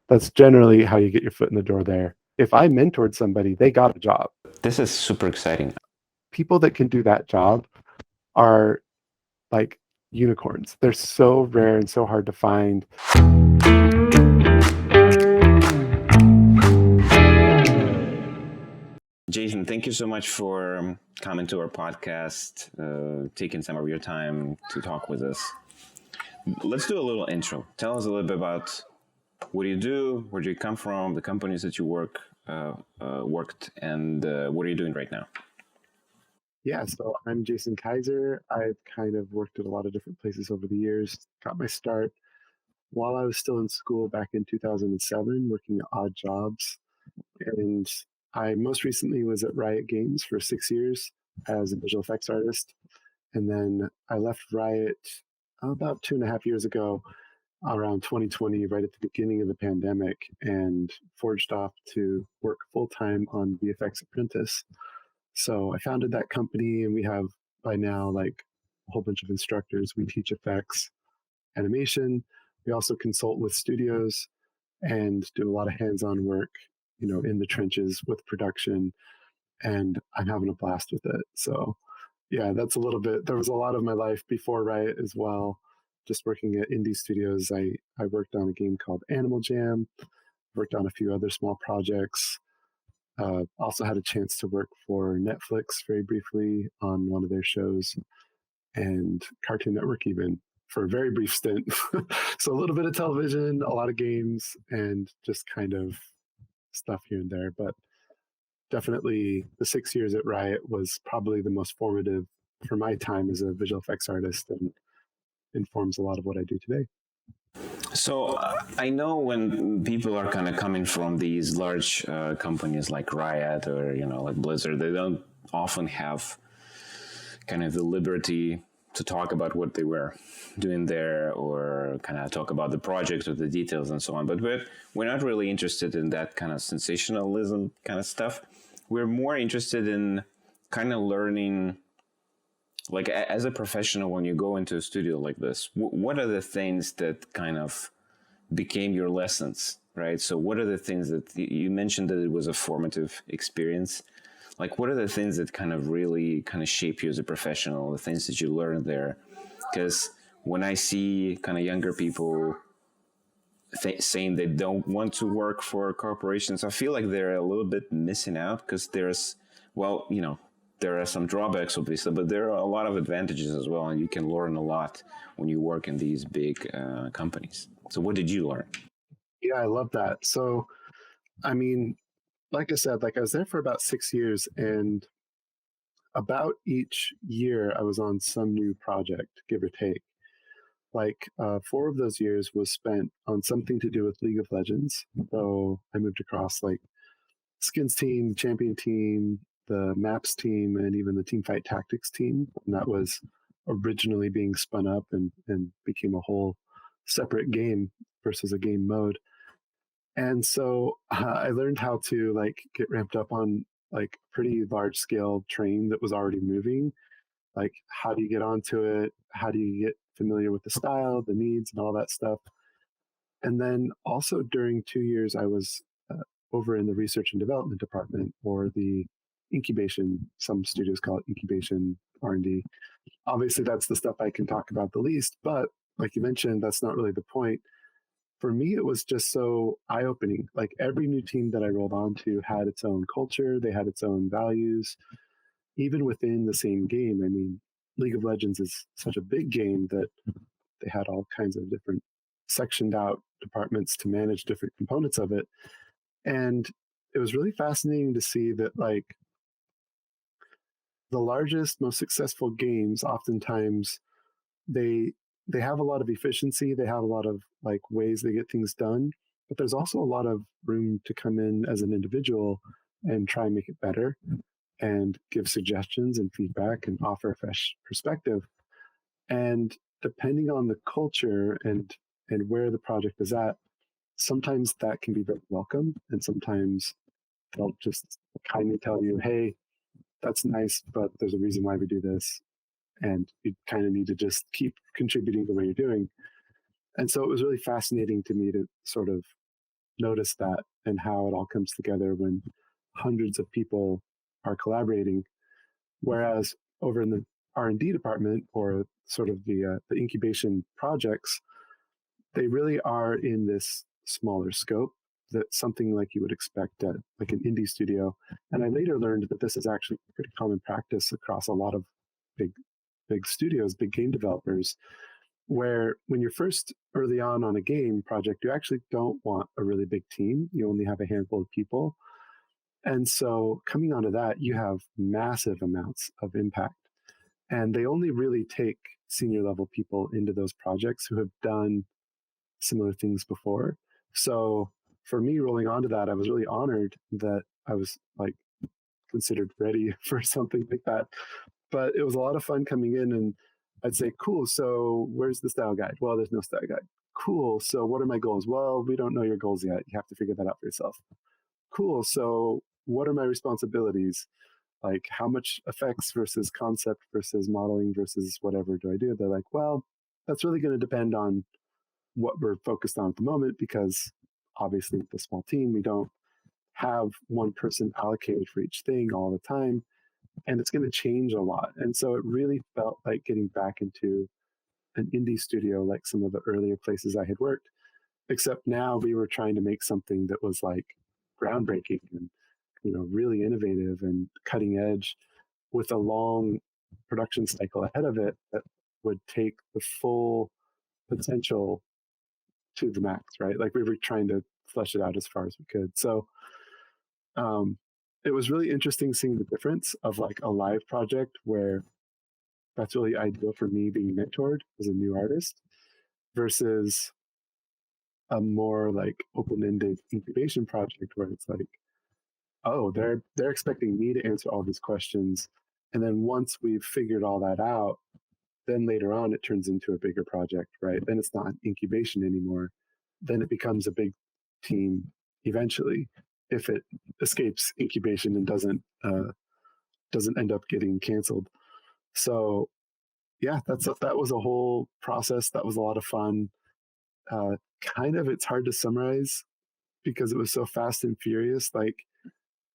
That's generally how you get your foot in the door there. If I mentored somebody, they got a job. This is super exciting. People that can do that job are like unicorns. They're so rare and so hard to find. Jason, thank you so much for coming to our podcast, taking some of your time to talk with us. Let's do a little intro. Tell us a little bit about what do you do, where do you come from, the companies that you worked, and what are you doing right now? Yeah, so I'm Jason Kaiser. I've kind of worked at a lot of different places over the years. Got my start while I was still in school back in 2007, working at odd jobs. And I most recently was at Riot Games for 6 years as a visual effects artist. And then I left Riot about 2.5 years ago, around 2020, right at the beginning of the pandemic, and forged off to work full time on VFX Apprentice. So I founded that company, and we have by now like a whole bunch of instructors. We teach effects, animation. We also consult with studios and do a lot of hands-on work, in the trenches with production. And I'm having a blast with it. So yeah, that's a little bit. There was a lot of my life before Riot as well. Just working at indie studios. I worked on a game called Animal Jam. Worked on a few other small projects. Also had a chance to work for Netflix very briefly on one of their shows, and Cartoon Network even for a very brief stint. So a little bit of television, a lot of games, and just kind of stuff here and there. But definitely the 6 years at Riot was probably the most formative for my time as a visual effects artist, and informs a lot of what I do today. So I know when people are kind of coming from these large companies like Riot or like Blizzard, they don't often have kind of the liberty to talk about what they were doing there, or kind of talk about the project or the details and so on. But we're not really interested in that kind of sensationalism kind of stuff. We're more interested in kind of learning, like as a professional, when you go into a studio like this, what are the things that kind of became your lessons, right? So what are the things that you mentioned that it was a formative experience? Like, what are the things that kind of really kind of shape you as a professional, the things that you learned there? Because when I see kind of younger people saying they don't want to work for corporations, I feel like they're a little bit missing out, because there are some drawbacks, obviously, but there are a lot of advantages as well, and you can learn a lot when you work in these big companies. So what did you learn? Yeah, I love that. So, I mean, like I said, like I was there for about 6 years, and about each year I was on some new project, give or take. Like 4 of those years was spent on something to do with League of Legends. So I moved across like Skins team, Champion team, the Maps team, and even the Team Fight Tactics team. And that was originally being spun up and became a whole separate game versus a game mode. And so I learned how to like get ramped up on like pretty large scale train that was already moving. Like, how do you get onto it? How do you get familiar with the style, the needs, and all that stuff? And then also during 2 years, I was over in the research and development department, or the incubation. Some studios call it incubation R&D. Obviously, that's the stuff I can talk about the least. But like you mentioned, that's not really the point. For me, it was just so eye opening. Like every new team that I rolled onto had its own culture, they had its own values, even within the same game. I mean, League of Legends is such a big game that they had all kinds of different sectioned out departments to manage different components of it. And it was really fascinating to see that, like, the largest, most successful games, oftentimes they they have a lot of efficiency, they have a lot of like ways they get things done, but there's also a lot of room to come in as an individual and try and make it better, and give suggestions and feedback and offer a fresh perspective. And depending on the culture and where the project is at, sometimes that can be very welcome, and sometimes they'll just kindly tell you, hey, that's nice, but there's a reason why we do this, and you kind of need to just keep contributing the way you're doing. And so it was really fascinating to me to sort of notice that and how it all comes together when hundreds of people are collaborating. Whereas over in the R&D department, or sort of the incubation projects, they really are in this smaller scope, that something like you would expect at like an indie studio. And I later learned that this is actually pretty common practice across a lot of big studios, big game developers, where when you're first early on a game project, you actually don't want a really big team. You only have a handful of people. And so coming onto that, you have massive amounts of impact. And they only really take senior level people into those projects who have done similar things before. So for me, rolling onto that, I was really honored that I was like considered ready for something like that. But it was a lot of fun coming in, and I'd say, cool, so where's the style guide? Well, there's no style guide. Cool, so what are my goals? Well, we don't know your goals yet. You have to figure that out for yourself. Cool, so what are my responsibilities? Like, how much effects versus concept versus modeling versus whatever do I do? They're like, well, that's really going to depend on what we're focused on at the moment, because obviously with a small team, we don't have one person allocated for each thing all the time, and it's going to change a lot. And so it really felt like getting back into an indie studio, like some of the earlier places I had worked, except now we were trying to make something that was like groundbreaking and, you know, really innovative and cutting edge, with a long production cycle ahead of it that would take the full potential to the max, right? Like we were trying to flesh it out as far as we could. So it was really interesting seeing the difference of like a live project where that's really ideal for me being mentored as a new artist, versus a more like open-ended incubation project where it's like, oh, they're expecting me to answer all these questions, and then once we've figured all that out, then later on it turns into a bigger project, right? Then it's not incubation anymore. Then it becomes a big team eventually, if it escapes incubation and doesn't end up getting canceled. So yeah, that was a whole process. That was a lot of fun. Kind of, it's hard to summarize because it was so fast and furious. Like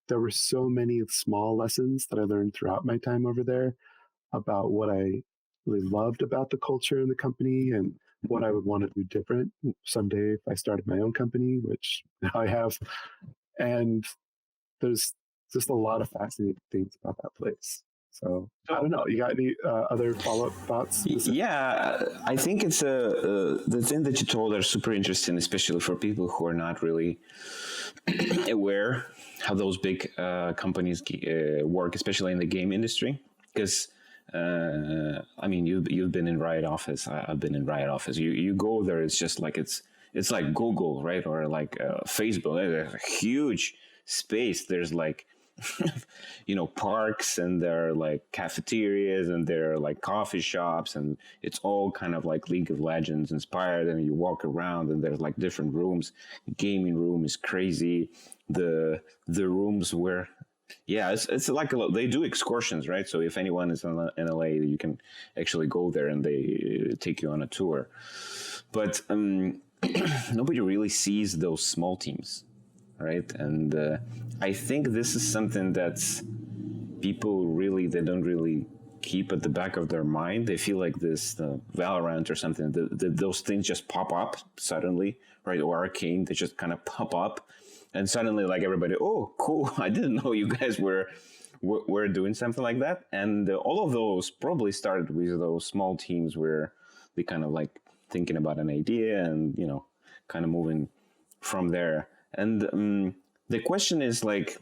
there were so many small lessons that I learned throughout my time over there about what I really loved about the culture in the company and what I would want to do different someday if I started my own company, which now I have. And there's just a lot of fascinating things about that place. So I don't know. You got any other follow-up thoughts? Yeah, I think it's the thing that you told are super interesting, especially for people who are not really aware how those big companies work, especially in the game industry. Because I mean, you've been in Riot office. I've been in Riot office. You go there, it's just like it's like Google, right, or like Facebook. There's a huge space. There's like you know, parks, and there are like cafeterias, and there are like coffee shops, and it's all kind of like League of Legends inspired. And you walk around, and there's like different rooms. Gaming room is crazy. The rooms where, yeah, it's like they do excursions, right? So if anyone is in LA, you can actually go there, and they take you on a tour. But nobody really sees those small teams, right? And I think this is something that's people really, they don't really keep at the back of their mind. They feel like this Valorant or something, those things just pop up suddenly, right? Or Arcane, they just kind of pop up, and suddenly like everybody, oh, cool, I didn't know you guys were doing something like that. And all of those probably started with those small teams where they kind of like thinking about an idea and, you know, kind of moving from there. And the question is like,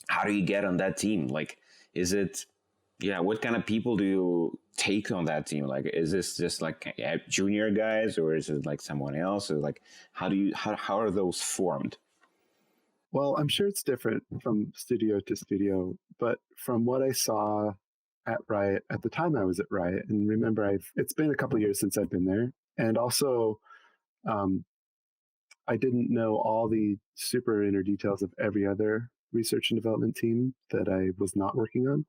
how do you get on that team? Like, is it, yeah, what kind of people do you take on that team? Like, is this just like junior guys, or is it like someone else? Or like, how are those formed? Well, I'm sure it's different from studio to studio, but from what I saw at Riot at the time I was at Riot, and remember, it's been a couple of years since I've been there, and also um, I didn't know all the super inner details of every other research and development team that I was not working on.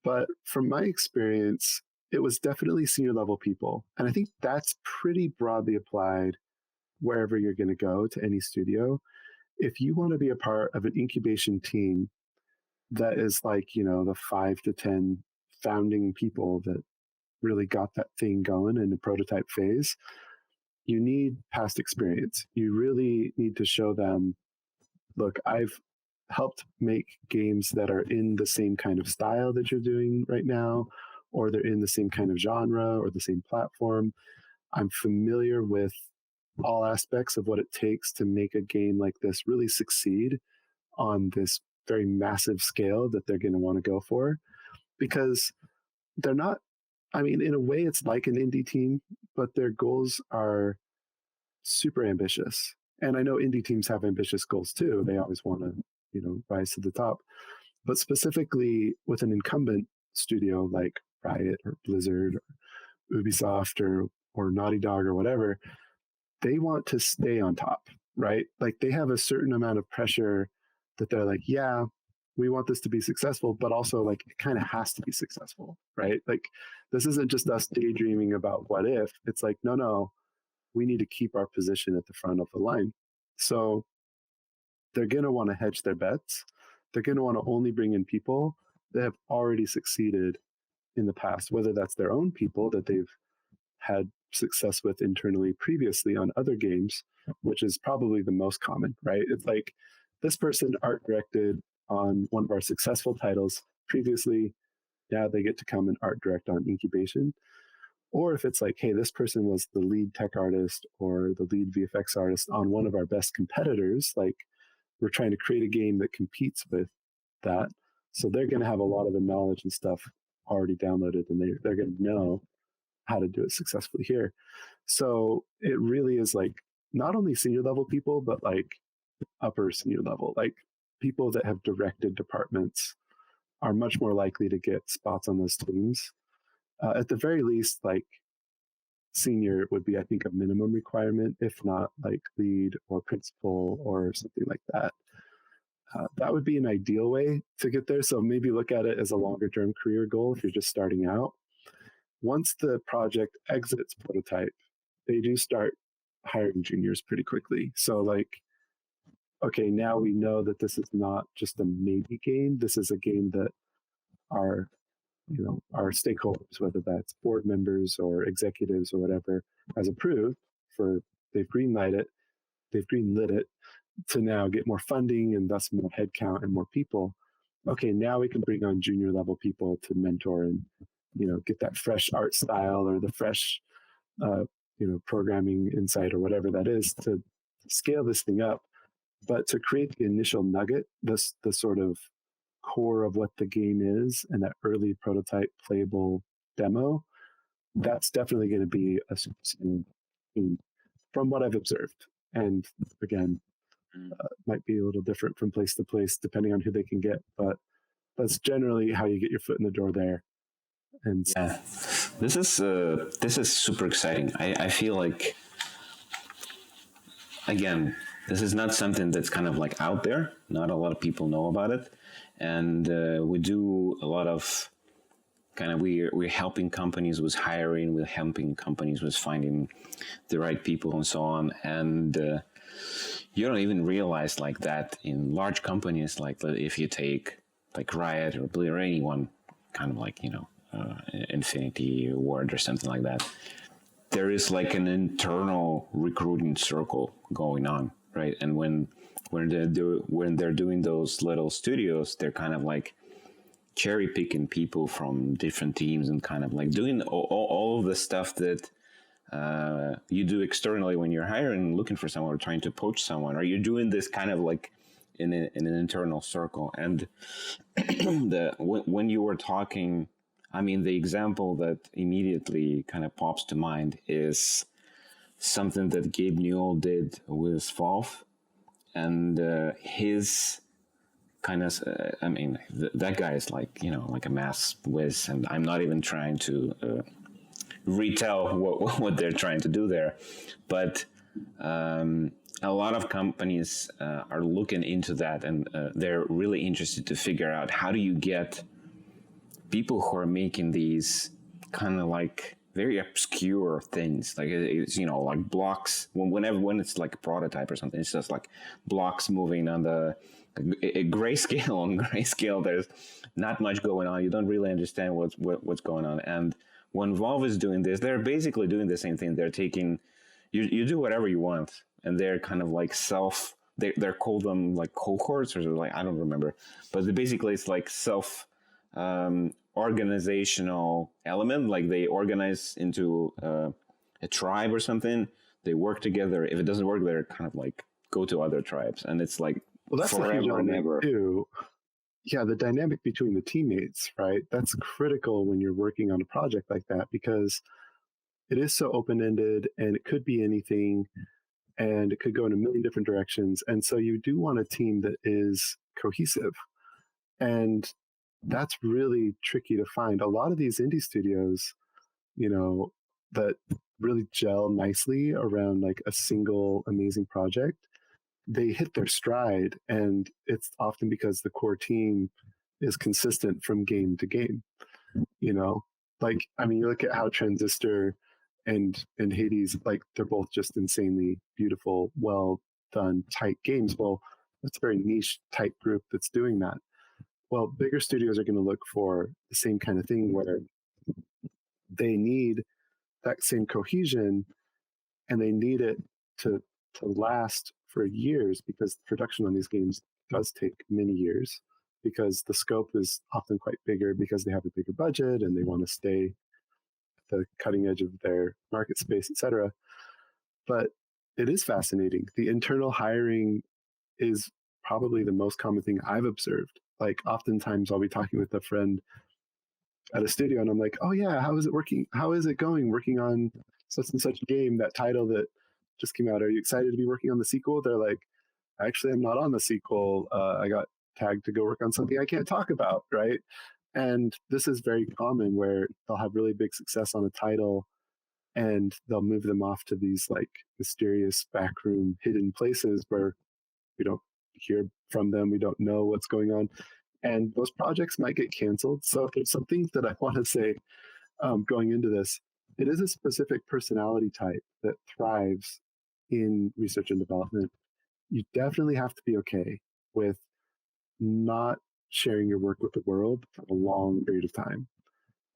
But from my experience, it was definitely senior level people. And I think that's pretty broadly applied wherever you're going to go to any studio, if you want to be a part of an incubation team that is like, the 5 to 10 founding people that really got that thing going in the prototype phase, you need past experience. You really need to show them, look, I've helped make games that are in the same kind of style that you're doing right now, or they're in the same kind of genre or the same platform. I'm familiar with all aspects of what it takes to make a game like this really succeed on this very massive scale that they're going to want to go for, because they're not, I mean, in a way it's like an indie team, but their goals are super ambitious. And I know indie teams have ambitious goals too. They always want to, rise to the top. But specifically with an incumbent studio like Riot or Blizzard or Ubisoft or Naughty Dog or whatever, they want to stay on top, right? Like they have a certain amount of pressure that they're like, yeah, we want this to be successful, but also like it kind of has to be successful, right? Like this isn't just us daydreaming about what if. It's like, no, we need to keep our position at the front of the line. So they're going to want to hedge their bets. They're going to want to only bring in people that have already succeeded in the past, whether that's their own people that they've had success with internally previously on other games, which is probably the most common, right? It's like this person art directed on one of our successful titles previously. Now they get to come and art direct on Incubation. Or if it's like, hey, this person was the lead tech artist or the lead VFX artist on one of our best competitors, like we're trying to create a game that competes with that. So they're going to have a lot of the knowledge and stuff already downloaded, and they're going to know how to do it successfully here. So it really is like not only senior level people, but like upper senior level, like people that have directed departments are much more likely to get spots on those teams. At the very least, like senior would be, I think, a minimum requirement, if not like lead or principal or something like that. That would be an ideal way to get there. So maybe look at it as a longer term career goal if you're just starting out. Once the project exits prototype, they do start hiring juniors pretty quickly. So like, okay, now we know that this is not just a maybe game. This is a game that our our stakeholders, whether that's board members or executives or whatever, has approved for, they've greenlit it to now get more funding and thus more headcount and more people. Okay, now we can bring on junior level people to mentor and get that fresh art style or the fresh programming insight or whatever that is to scale this thing up. But to create the initial nugget, the sort of core of what the game is and that early prototype playable demo, that's definitely going to be a superseding team from what I've observed. And again, might be a little different from place to place depending on who they can get, but that's generally how you get your foot in the door there. And yeah, this is super exciting. I feel like, again, this is not something that's kind of like out there. Not a lot of people know about it, and we do a lot of kind of we're helping companies with hiring, we're helping companies with finding the right people and so on. And you don't even realize like that in large companies, like if you take like Riot or Blizzard or anyone, kind of like Infinity Ward or something like that, there is like an internal recruiting circle going on, right? And when they're doing those little studios, they're kind of like cherry picking people from different teams and kind of like doing all of the stuff that you do externally when you're hiring, looking for someone or trying to poach someone, or you're doing this kind of like in an internal circle. And when you were talking, I mean, the example that immediately kind of pops to mind is something that Gabe Newell did with Valve, and his kind of, I mean, that guy is like, like a mass whiz, and I'm not even trying to retell what they're trying to do there, but a lot of companies are looking into that, and they're really interested to figure out how do you get people who are making these kind of like very obscure things. Like it's like blocks. When it's like a prototype or something, it's just like blocks moving on the a grayscale. On grayscale, there's not much going on. You don't really understand what's going on. And when Valve is doing this, they're basically doing the same thing. They're taking you do whatever you want, and they're kind of like they're called them like cohorts or like I don't remember, but basically it's like self organizational element. Like they organize into a tribe or something. They work together. If it doesn't work, they're kind of like go to other tribes, and it's like Well, that's a huge forever and element ever. too. Yeah, the dynamic between the teammates, right? That's critical when you're working on a project like that because it is so open-ended and it could be anything and it could go in a million different directions. And so you do want a team that is cohesive. And that's really tricky to find. A lot of these indie studios, you know, that really gel nicely around like a single amazing project, they hit their stride. And it's often because the core team is consistent from game to game, you know? Like, I mean, you look at how Transistor and Hades, like they're both just insanely beautiful, well done, tight games. Well, that's a very niche type group that's doing that. Well, bigger studios are going to look for the same kind of thing where they need that same cohesion and they need it to last for years because production on these games does take many years because the scope is often quite bigger because they have a bigger budget and they want to stay at the cutting edge of their market space, etc. But it is fascinating. The internal hiring is probably the most common thing I've observed. Like oftentimes I'll be talking with a friend at a studio and I'm like, oh yeah, how is it working? How is it going working on such and such game, that title that just came out? Are you excited to be working on the sequel? They're like, actually, I'm not on the sequel. I got tagged to go work on something I can't talk about, right? And this is very common where they'll have really big success on a title and they'll move them off to these like mysterious backroom hidden places where we don't hear from them. We don't know what's going on. And those projects might get canceled. So there's some things that I want to say going into this. It is a specific personality type that thrives in research and development. You definitely have to be okay with not sharing your work with the world for a long period of time.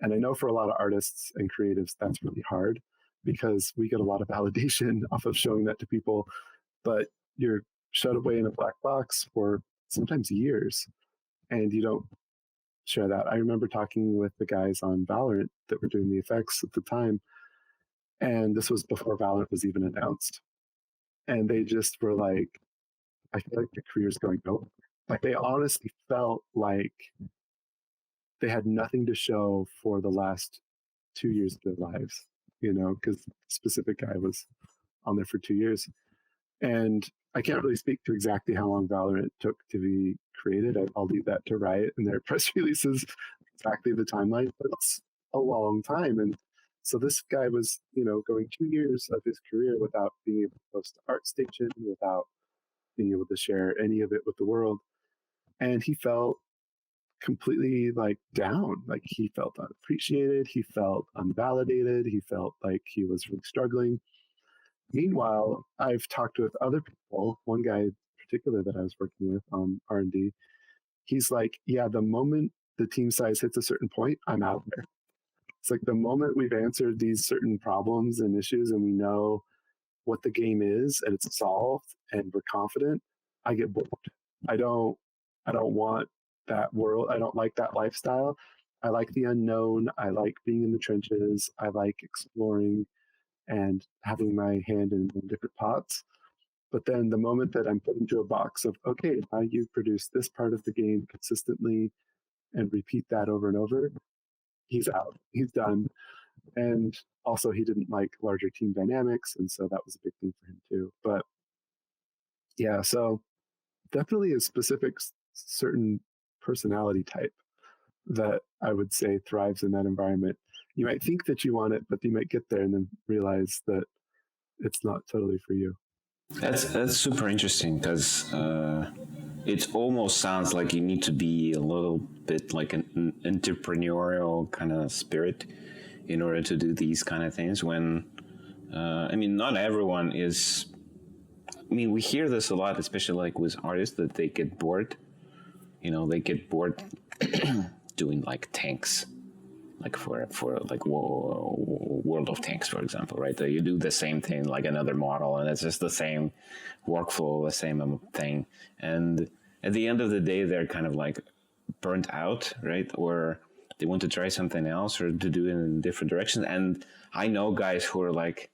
And I know for a lot of artists and creatives, that's really hard because we get a lot of validation off of showing that to people, but you're shut away in a black box for sometimes years and you don't share that. I remember talking with the guys on Valorant that were doing the effects at the time, and this was before Valorant was even announced. And they just were like, I feel like the career's going nowhere. Like they honestly felt like they had nothing to show for the last 2 years of their lives, you know, because the specific guy was on there for 2 years. And I can't really speak to exactly how long Valorant took to be created. I'll leave that to Riot and their press releases, exactly the timeline, but it's a long time. And so this guy was, you know, going 2 years of his career without being able to post to ArtStation, without being able to share any of it with the world. And he felt completely like down. Like he felt unappreciated. He felt unvalidated. He felt like he was really struggling. Meanwhile, I've talked with other people. One guy in particular that I was working with on R&D, he's like, yeah, the moment the team size hits a certain point, I'm out there. It's like the moment we've answered these certain problems and issues and we know what the game is and it's solved and we're confident, I get bored. I don't I don't want that world. I don't like that lifestyle. I like the unknown. I like being in the trenches. I like exploring and having my hand in different pots. But then the moment that I'm put into a box of, okay, now you produce this part of the game consistently and repeat that over and over, he's out. He's done. And also, he didn't like larger team dynamics. And so that was a big thing for him too. But yeah, so definitely a specific certain personality type that I would say thrives in that environment. You might think that you want it, but you might get there and then realize that it's not totally for you. That's super interesting because it almost sounds like you need to be a little bit like an entrepreneurial kind of spirit in order to do these kind of things when I mean, not everyone is. I mean, we hear this a lot, especially like with artists, that they get bored. You know, they get bored doing like tanks, like for like World of Tanks, for example, right? You do the same thing like another model, and it's just the same workflow, the same thing. And at the end of the day, they're kind of like burnt out, right? Or they want to try something else or to do it in different directions. And I know guys who are like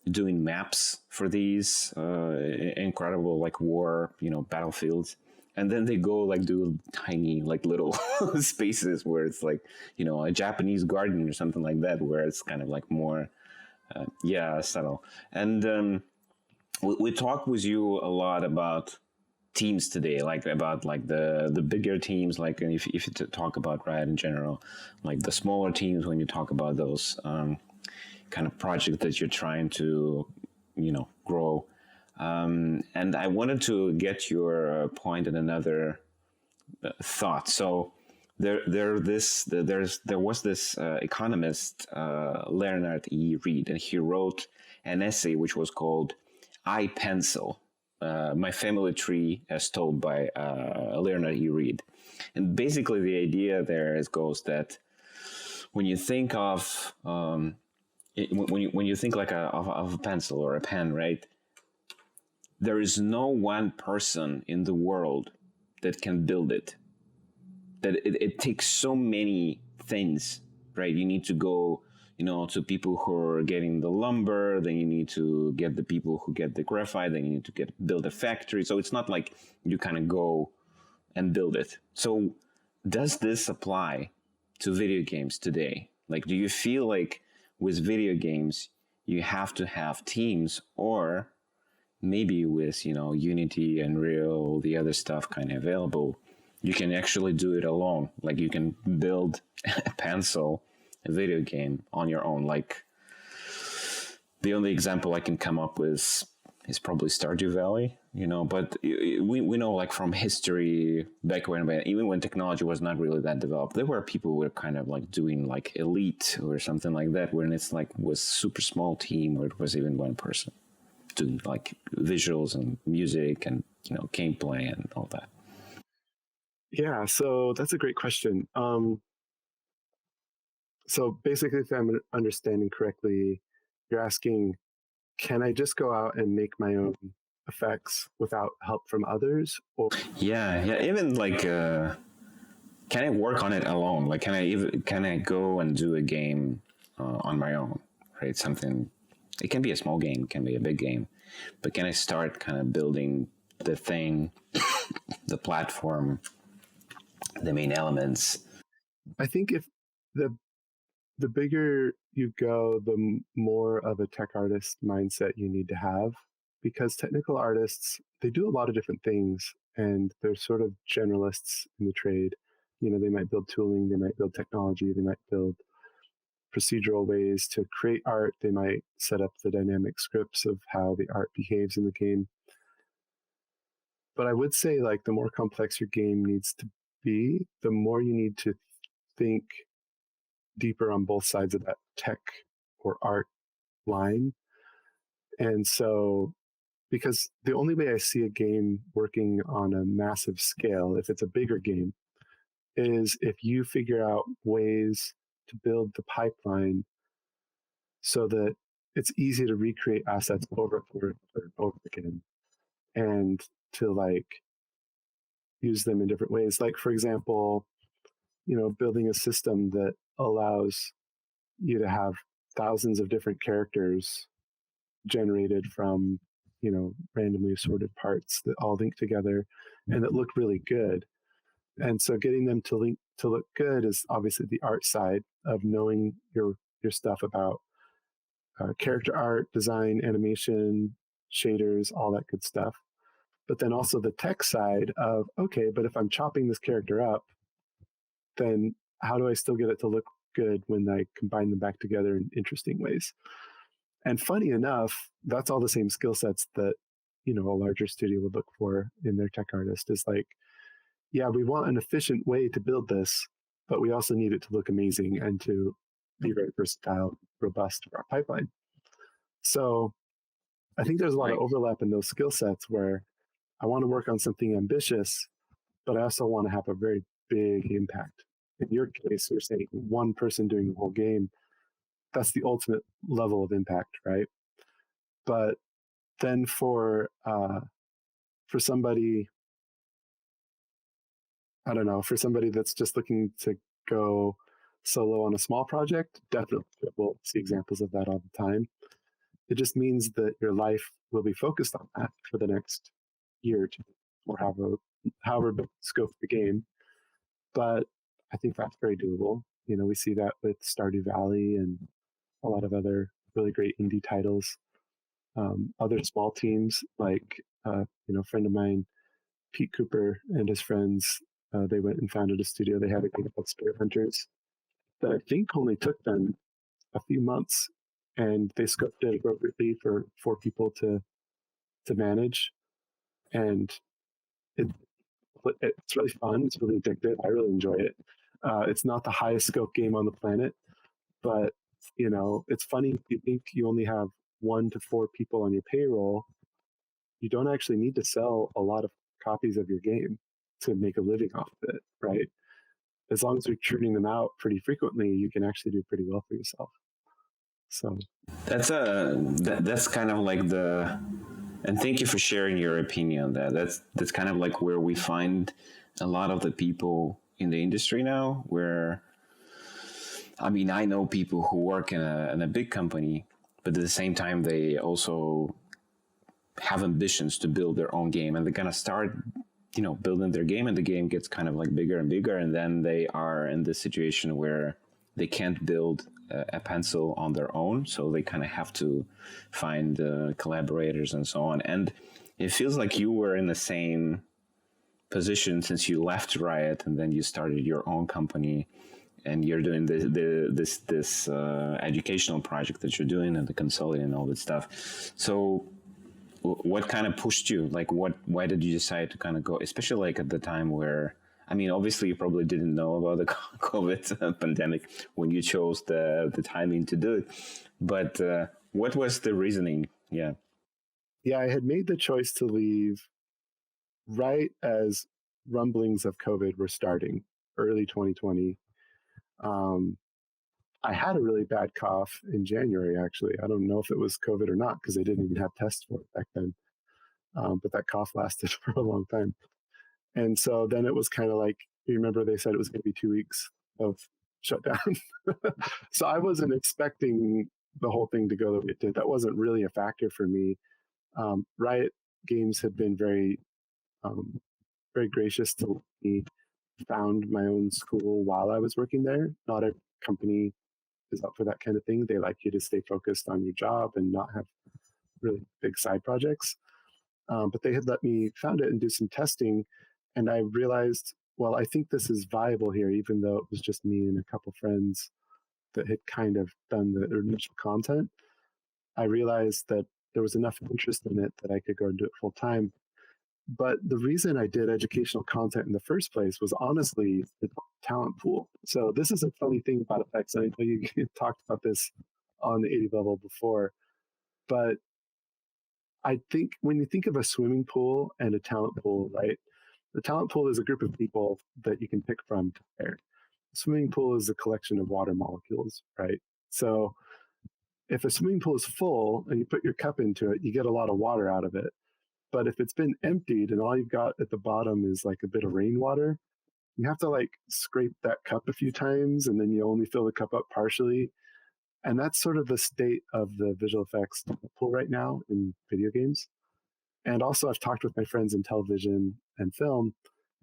doing maps for these incredible like war, you know, battlefields, and then they go like do tiny like little spaces where it's like, you know, a Japanese garden or something like that, where it's kind of like more subtle. And we talked with you a lot about teams today, like about like the bigger teams, like if you talk about Riot in general, like the smaller teams when you talk about those kind of project that you're trying to, you know, grow. And I wanted to get your point in another thought. So there was this economist, Leonard E. Reed, and he wrote an essay which was called "I Pencil: My Family Tree as Told by Leonard E. Reed." And basically, the idea there goes that when you think of when you think like of a pencil or a pen, right? There is no one person in the world that can build it. That it takes so many things, right? You need to go, you know, to people who are getting the lumber. Then you need to get the people who get the graphite. Then you need to build a factory. So it's not like you kind of go and build it. So does this apply to video games today? Like, do you feel like with video games, you have to have teams, or maybe with, you know, Unity, Unreal, the other stuff kind of available, you can actually do it alone. Like you can build a pencil, a video game on your own. Like the only example I can come up with is probably Stardew Valley, you know, but we know like from history back when, even when technology was not really that developed, there were people who were kind of like doing like Elite or something like that, when it's like was super small team, or it was even one person doing like visuals and music and, you know, gameplay and all that. Yeah, so that's a great question. So basically, if I'm understanding correctly, you're asking, can I just go out and make my own effects without help from others? Or Yeah, even like can I work on it alone? Like can I go and do a game on my own, right? Something, it can be a small game, it can be a big game, but can I start kind of building the thing, the platform, the main elements? I think if the bigger you go, the more of a tech artist mindset you need to have, because technical artists, they do a lot of different things, and they're sort of generalists in the trade. You know, they might build tooling, they might build technology, they might build procedural ways to create art, they might set up the dynamic scripts of how the art behaves in the game. But I would say, like, the more complex your game needs to be, the more you need to think deeper on both sides of that tech or art line. And so, because the only way I see a game working on a massive scale, if it's a bigger game, is if you figure out ways to build the pipeline so that it's easy to recreate assets over and over again, and to like use them in different ways. Like, for example, you know, building a system that allows you to have thousands of different characters generated from, you know, randomly assorted parts that all link together and that look really good. And so getting them to look good is obviously the art side of knowing your stuff about character art, design, animation, shaders, all that good stuff. But then also the tech side of, okay, but if I'm chopping this character up, then how do I still get it to look good when I combine them back together in interesting ways? And funny enough, that's all the same skill sets that, you know, a larger studio would look for in their tech artist, is like, yeah, we want an efficient way to build this, but we also need it to look amazing and to be very versatile, robust for our pipeline. So I think there's a lot of overlap in those skill sets where I want to work on something ambitious, but I also want to have a very big impact. In your case, you're saying one person doing the whole game. That's the ultimate level of impact, right? But then for somebody, I don't know, for somebody that's just looking to go solo on a small project, definitely we'll see examples of that all the time. It just means that your life will be focused on that for the next year or two, or however big the scope of the game. But I think that's very doable. We see that with Stardew Valley and a lot of other really great indie titles. Other small teams like a friend of mine, Pete Cooper, and his friends, they went and founded a studio. They had a game called Spirit Hunters that I think only took them a few months, and they scoped it appropriately for 4 people to manage. And it's really fun. It's really addictive. I really enjoy it. It's not the highest scope game on the planet, but it's funny. If you think you only have 1 to 4 people on your payroll, you don't actually need to sell a lot of copies of your game to make a living off of it, right? As long as you're churning them out pretty frequently, you can actually do pretty well for yourself. So that's kind of like and thank you for sharing your opinion on that. That's kind of like where we find a lot of the people in the industry now, where I know people who work in a big company, but at the same time they also have ambitions to build their own game, and they're gonna start building their game, and the game gets kind of like bigger and bigger, and then they are in this situation where they can't build a pencil on their own, so they kind of have to find collaborators and so on. And it feels like you were in the same position since you left Riot and then you started your own company, and you're doing this educational project that you're doing, and the consulting and all that stuff. So what kind of pushed you? Like, why did you decide to kind of go, especially like at the time where, obviously you probably didn't know about the COVID pandemic when you chose the timing to do it, but what was the reasoning? Yeah, I had made the choice to leave right as rumblings of COVID were starting, early 2020. I had a really bad cough in January, actually. I don't know if it was COVID or not, because they didn't even have tests for it back then. But that cough lasted for a long time. And so then it was kind of like, you remember they said it was going to be 2 weeks of shutdown. So I wasn't expecting the whole thing to go the way it did. That wasn't really a factor for me. Riot Games had been very, very gracious to me. Found my own school while I was working there. Not every company is up for that kind of thing. They like you to stay focused on your job and not have really big side projects. But they had let me found it and do some testing, and I realized, well, I think this is viable here, even though it was just me and a couple friends that had kind of done the initial content. I realized that there was enough interest in it that I could go and do it full time. But the reason I did educational content in the first place was honestly the talent pool. So this is a funny thing about effects. I know you talked about this on the 80 level before, but I think when you think of a swimming pool and a talent pool, right? The talent pool is a group of people that you can pick from there. The swimming pool is a collection of water molecules, right? So if a swimming pool is full and you put your cup into it, you get a lot of water out of it. But if it's been emptied and all you've got at the bottom is like a bit of rainwater, you have to like scrape that cup a few times, and then you only fill the cup up partially. And that's sort of the state of the visual effects pool right now in video games. And also, I've talked with my friends in television and film,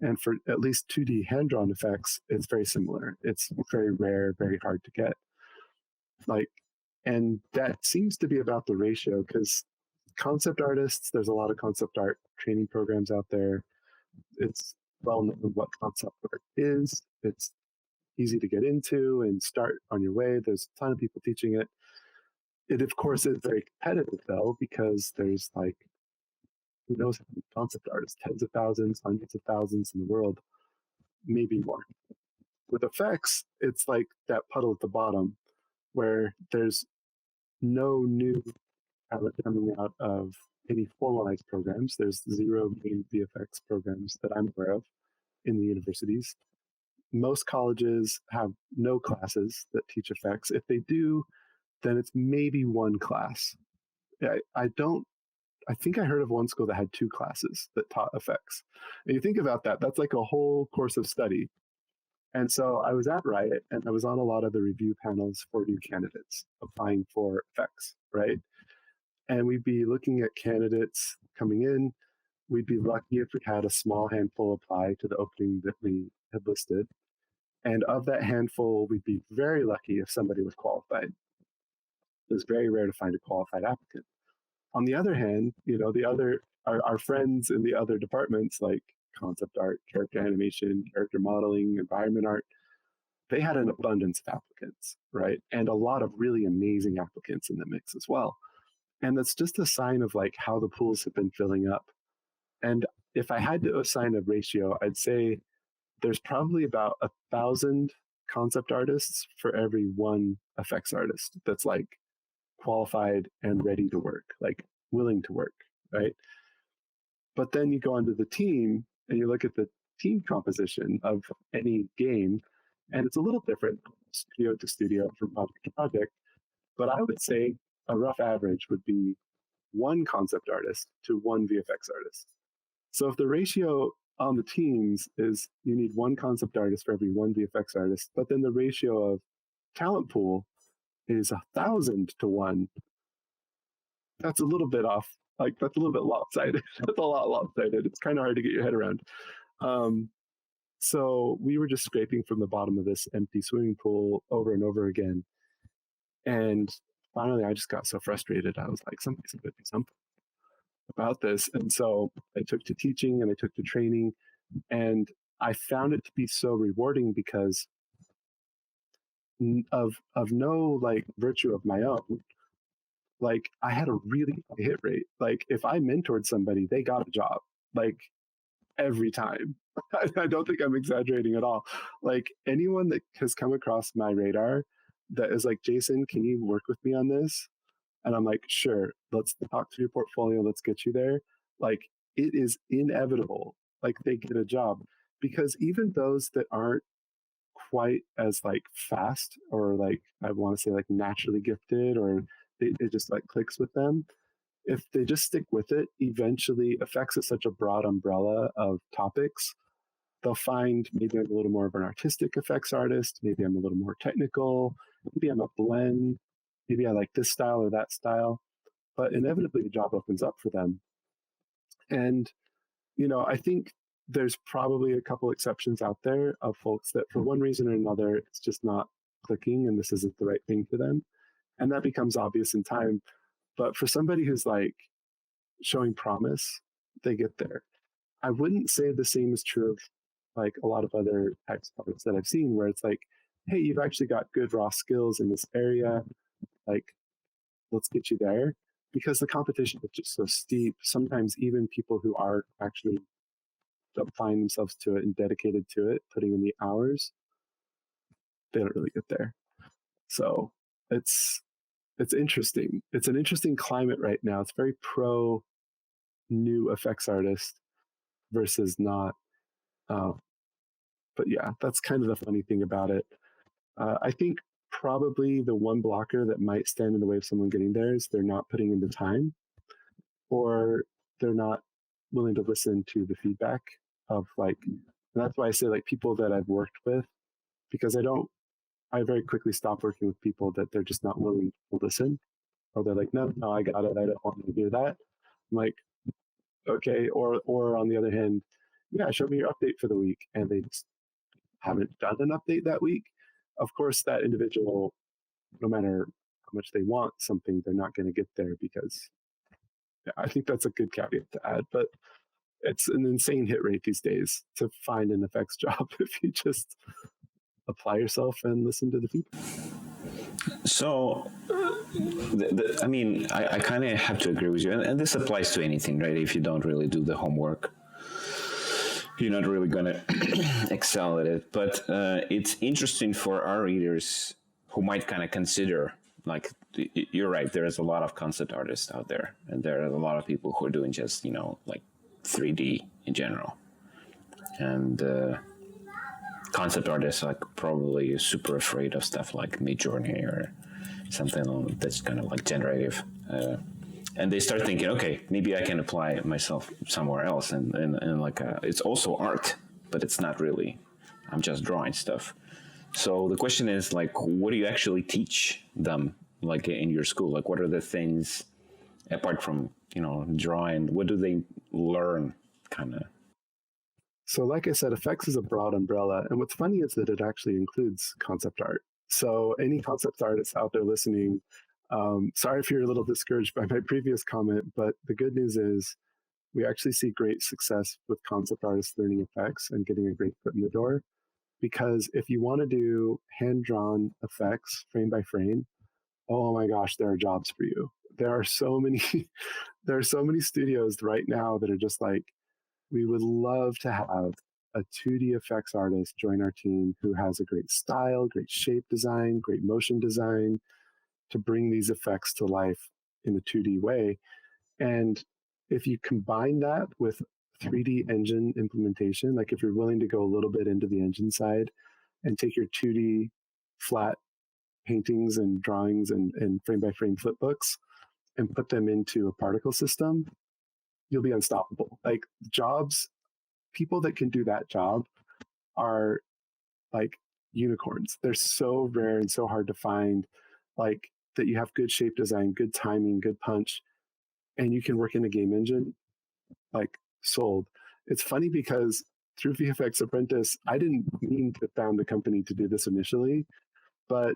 and for at least 2D hand-drawn effects, it's very similar. It's very rare, very hard to get. And that seems to be about the ratio, because concept artists, there's a lot of concept art training programs out there. It's well known what concept art is. It's easy to get into and start on your way. There's a ton of people teaching it. It, of course, is very competitive, though, because there's like, who knows how many concept artists, tens of thousands, hundreds of thousands in the world, maybe more. With effects, it's like that puddle at the bottom. where there's no new talent coming out of any formalized programs. There's zero game VFX programs that I'm aware of in the universities. Most colleges have no classes that teach effects. If they do, then it's maybe one class. I don't. I think I heard of one school that had two classes that taught effects. And you think about that, that's like a whole course of study. And so I was at Riot and I was on a lot of the review panels for new candidates applying for effects, right? And we'd be looking at candidates coming in. We'd be lucky if we had a small handful apply to the opening that we had listed. And of that handful, we'd be very lucky if somebody was qualified. It was very rare to find a qualified applicant. On the other hand, our friends in the other departments like concept art, character animation, character modeling, environment art, they had an abundance of applicants, right? And a lot of really amazing applicants in the mix as well. And that's just a sign of like how the pools have been filling up. And if I had to assign a ratio, I'd say there's probably about 1,000 concept artists for every one effects artist that's like qualified and ready to work, like willing to work, right? But then you go onto the team and you look at the team composition of any game, and it's a little different studio to studio, from project to project. But I would say a rough average would be one concept artist to one VFX artist. So if the ratio on the teams is you need one concept artist for every one VFX artist, but then the ratio of talent pool is 1,000 to 1, that's a little bit off. Like, that's a little bit lopsided. That's a lot lopsided. It's kind of hard to get your head around. So we were just scraping from the bottom of this empty swimming pool over and over again. And finally, I just got so frustrated. I was like, somebody's going to do something about this. And so I took to teaching and I took to training. And I found it to be so rewarding because of no like virtue of my own, like I had a really high hit rate. Like if I mentored somebody, they got a job, like every time. I don't think I'm exaggerating at all. Like anyone that has come across my radar that is like, Jason, can you work with me on this? And I'm like, sure, let's talk to your portfolio. Let's get you there. Like it is inevitable. Like they get a job, because even those that aren't quite as like fast or like, I want to say like naturally gifted, or it just like clicks with them, if they just stick with it, eventually effects is such a broad umbrella of topics. They'll find maybe I'm a little more of an artistic effects artist. Maybe I'm a little more technical. Maybe I'm a blend. Maybe I like this style or that style. But inevitably, the job opens up for them. And, I think there's probably a couple exceptions out there of folks that for one reason or another, it's just not clicking and this isn't the right thing for them. And that becomes obvious in time. But for somebody who's like showing promise, they get there. I wouldn't say the same is true of like a lot of other types of artists that I've seen, where it's like, hey, you've actually got good raw skills in this area. Like, let's get you there. Because the competition is just so steep. Sometimes even people who are actually applying themselves to it and dedicated to it, putting in the hours, they don't really get there. So it's interesting. It's an interesting climate right now. It's very pro new effects artist versus not. But yeah, that's kind of the funny thing about it. I think probably the one blocker that might stand in the way of someone getting there is they're not putting in the time, or they're not willing to listen to the feedback of like, and that's why I say like people that I've worked with, because I very quickly stop working with people that they're just not willing to listen, or they're like, no, I got it. I don't want to hear that. I'm like, okay. Or on the other hand, yeah, show me your update for the week. And they just haven't done an update that week. Of course, that individual, no matter how much they want something, they're not going to get there, because yeah, I think that's a good caveat to add. But it's an insane hit rate these days to find an effects job if you just apply yourself and listen to the feedback. So, I kind of have to agree with you, and this applies to anything, right? If you don't really do the homework, you're not really going to excel at it. But it's interesting for our readers who might kind of consider, like, you're right, there's a lot of concept artists out there, and there are a lot of people who are doing just, like 3D in general. And concept artists are like probably super afraid of stuff like Midjourney or something that's kind of like generative. And they start thinking, okay, maybe I can apply myself somewhere else. And like, it's also art, but it's not really. I'm just drawing stuff. So the question is, like, what do you actually teach them, like, in your school? Like, what are the things, apart from, drawing, what do they learn, kind of? So like I said, effects is a broad umbrella. And what's funny is that it actually includes concept art. So any concept artists out there listening, sorry if you're a little discouraged by my previous comment, but the good news is we actually see great success with concept artists learning effects and getting a great foot in the door. Because if you want to do hand-drawn effects frame by frame, oh my gosh, there are jobs for you. There are so many, there are so many studios right now that are just like, we would love to have a 2D effects artist join our team who has a great style, great shape design, great motion design to bring these effects to life in a 2D way. And if you combine that with 3D engine implementation, like if you're willing to go a little bit into the engine side and take your 2D flat paintings and drawings and frame by frame flipbooks and put them into a particle system, you'll be unstoppable. Like jobs, people that can do that job are like unicorns. They're so rare and so hard to find, like that you have good shape design, good timing, good punch, and you can work in a game engine, like sold. It's funny because through VFX Apprentice, I didn't mean to found the company to do this initially, but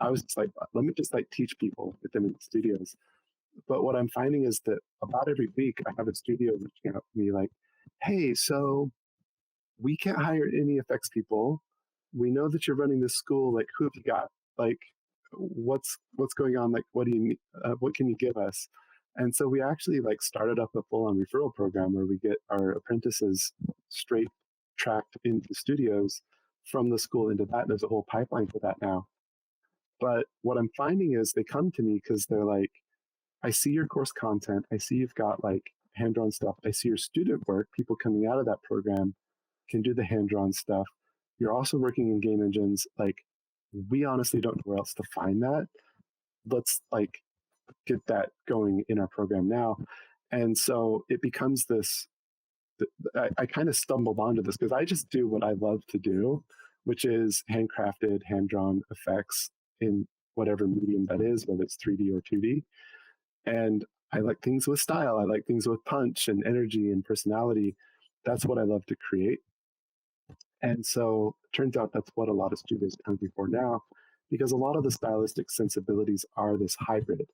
I was just like, let me just like teach people, get them in studios. But what I'm finding is that about every week I have a studio reaching out to me like, hey, so we can't hire any effects people. We know that you're running this school. Like, who have you got? Like, what's going on? Like, what do you need? What can you give us? And so we actually like started up a full-on referral program where we get our apprentices straight tracked into studios from the school into that. There's a whole pipeline for that now. But what I'm finding is they come to me because they're like, I see your course content. I see you've got like hand-drawn stuff. I see your student work. People coming out of that program can do the hand-drawn stuff. You're also working in game engines. Like, we honestly don't know where else to find that. Let's like get that going in our program now. And so it becomes this, I kind of stumbled onto this because I just do what I love to do, which is handcrafted, hand-drawn effects in whatever medium that is, whether it's 3D or 2D. And I like things with style. I like things with punch and energy and personality. That's what I love to create. And so it turns out that's what a lot of studios are coming for now, because a lot of the stylistic sensibilities are this hybrid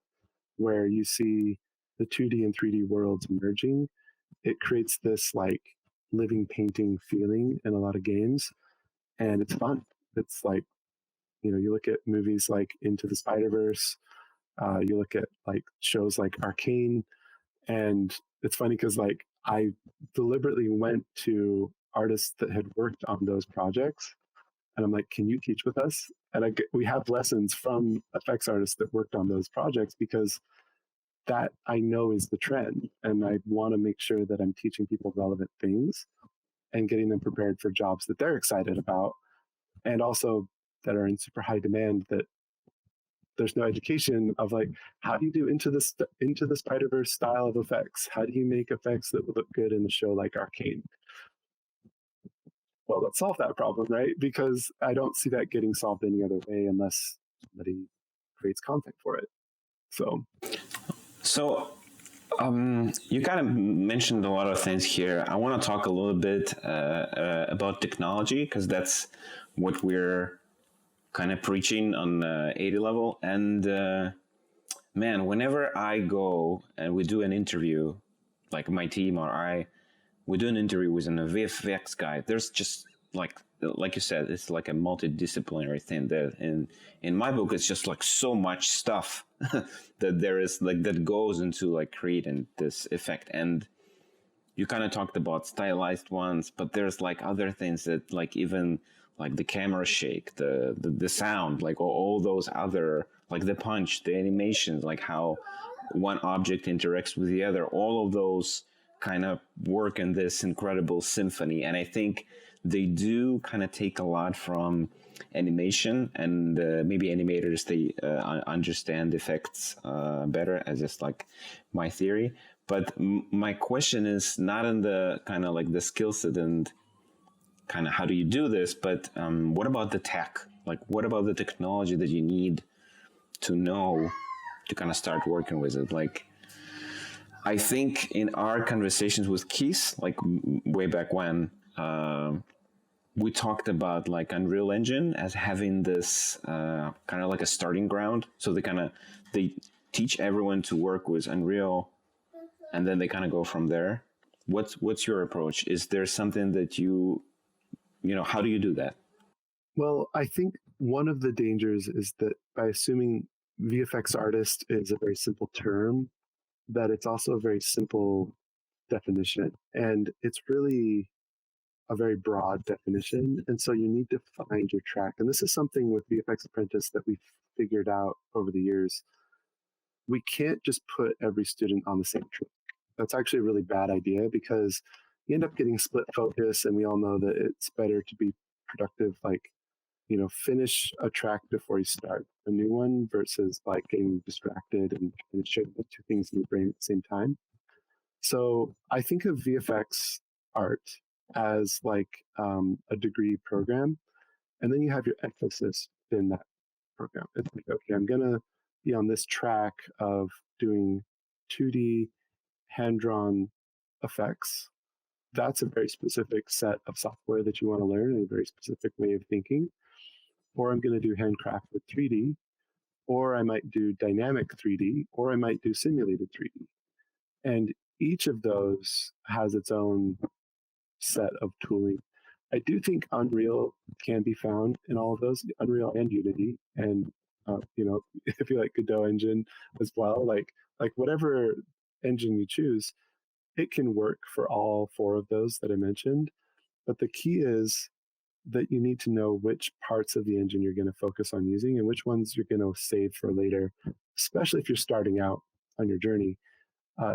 where you see the 2D and 3D worlds merging. It creates this like living painting feeling in a lot of games. And it's fun. It's like, you look at movies like Into the Spider-Verse, you look at like shows like Arcane, and it's funny because like I deliberately went to artists that had worked on those projects, and I'm like, "Can you teach with us?" And we have lessons from effects artists that worked on those projects because that I know is the trend, and I want to make sure that I'm teaching people relevant things and getting them prepared for jobs that they're excited about, and also that are in super high demand that there's no education of like, how do you do into the Spider-Verse style of effects? How do you make effects that would look good in a show like Arcane? Well, let's solve that problem, right? Because I don't see that getting solved any other way unless somebody creates content for it. So you kind of mentioned a lot of things here. I want to talk a little bit about technology, because that's what we're kind of preaching on 80 level. And man, whenever I go and we do an interview, like my team or we do an interview with a VFX guy, there's just like you said, it's like a multidisciplinary thing. That in my book, it's just like so much stuff that there is like that goes into like creating this effect. And you kind of talked about stylized ones, but there's like other things that like even like the camera shake, the sound, like all those other like the punch, the animations, like how one object interacts with the other, all of those kind of work in this incredible symphony. And I think they do kind of take a lot from animation, and maybe animators they understand effects better, as just like my theory. But my question is not in the kind of like the skill set and kind of how do you do this, but what about the tech? Like, what about the technology that you need to know to kind of start working with it? Like, I think in our conversations with Keith, like way back when, we talked about like Unreal Engine as having this kind of like a starting ground. So they teach everyone to work with Unreal, and then they kind of go from there. What's your approach? Is there something that how do you do that? Well, I think one of the dangers is that by assuming VFX artist is a very simple term, that it's also a very simple definition. And it's really a very broad definition. And so you need to find your track. And this is something with VFX Apprentice that we've figured out over the years. We can't just put every student on the same track. That's actually a really bad idea because you end up getting split focus. And we all know that it's better to be productive, like, finish a track before you start a new one versus like getting distracted and showing the two things in your brain at the same time. So I think of VFX art as like a degree program, and then you have your emphasis in that program. It's like, okay, I'm gonna be on this track of doing 2D hand-drawn effects. That's a very specific set of software that you want to learn and a very specific way of thinking. Or I'm going to do handcrafted 3D, or I might do dynamic 3D, or I might do simulated 3D. And each of those has its own set of tooling. I do think Unreal can be found in all of those, Unreal and Unity, and if you like Godot engine as well, like whatever engine you choose, it can work for all four of those that I mentioned. But the key is that you need to know which parts of the engine you're going to focus on using and which ones you're going to save for later, especially if you're starting out on your journey.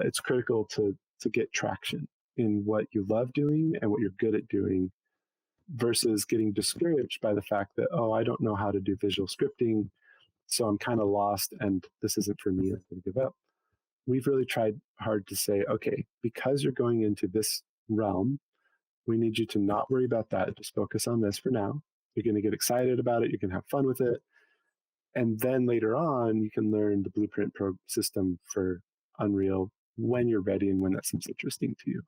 It's critical to get traction in what you love doing and what you're good at doing versus getting discouraged by the fact that, oh, I don't know how to do visual scripting, so I'm kind of lost and this isn't for me, I'm going to give up. We've really tried hard to say, okay, because you're going into this realm, we need you to not worry about that. Just focus on this for now. You're going to get excited about it. You can have fun with it. And then later on, you can learn the blueprint system for Unreal when you're ready and when that seems interesting to you.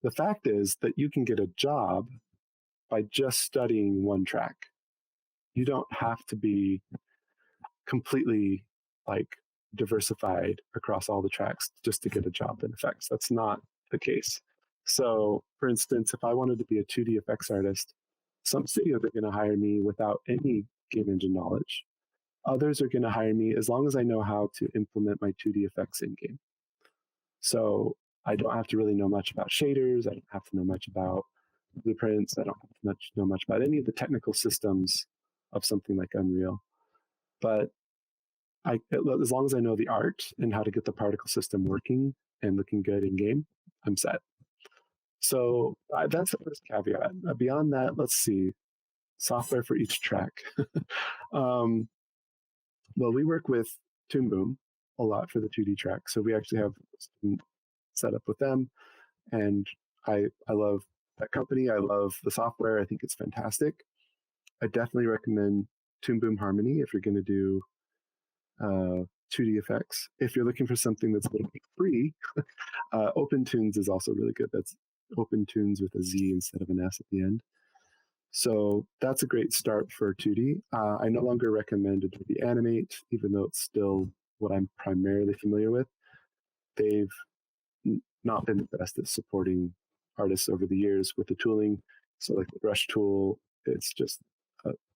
The fact is that you can get a job by just studying one track. You don't have to be completely like diversified across all the tracks just to get a job in effects. That's not the case. So, for instance, if I wanted to be a 2D effects artist, some studios are going to hire me without any game engine knowledge. Others are going to hire me as long as I know how to implement my 2D effects in game. So I don't have to really know much about shaders. I don't have to know much about blueprints. I don't have to know much about any of the technical systems of something like Unreal. But as long as I know the art and how to get the particle system working and looking good in game, I'm set. So that's the first caveat. Beyond that, let's see. Software for each track. Well, we work with Toon Boom a lot for the 2D track. So we actually have set up with them. And I love that company. I love the software. I think it's fantastic. I definitely recommend Toon Boom Harmony if you're going to do 2D effects. If you're looking for something that's a little bit free, OpenTunes is also really good. That's OpenTunes with a Z instead of an S at the end. So that's a great start for 2D. I no longer recommend Adobe Animate, even though it's still what I'm primarily familiar with. They've not been the best at supporting artists over the years with the tooling. So like the brush tool, it's just,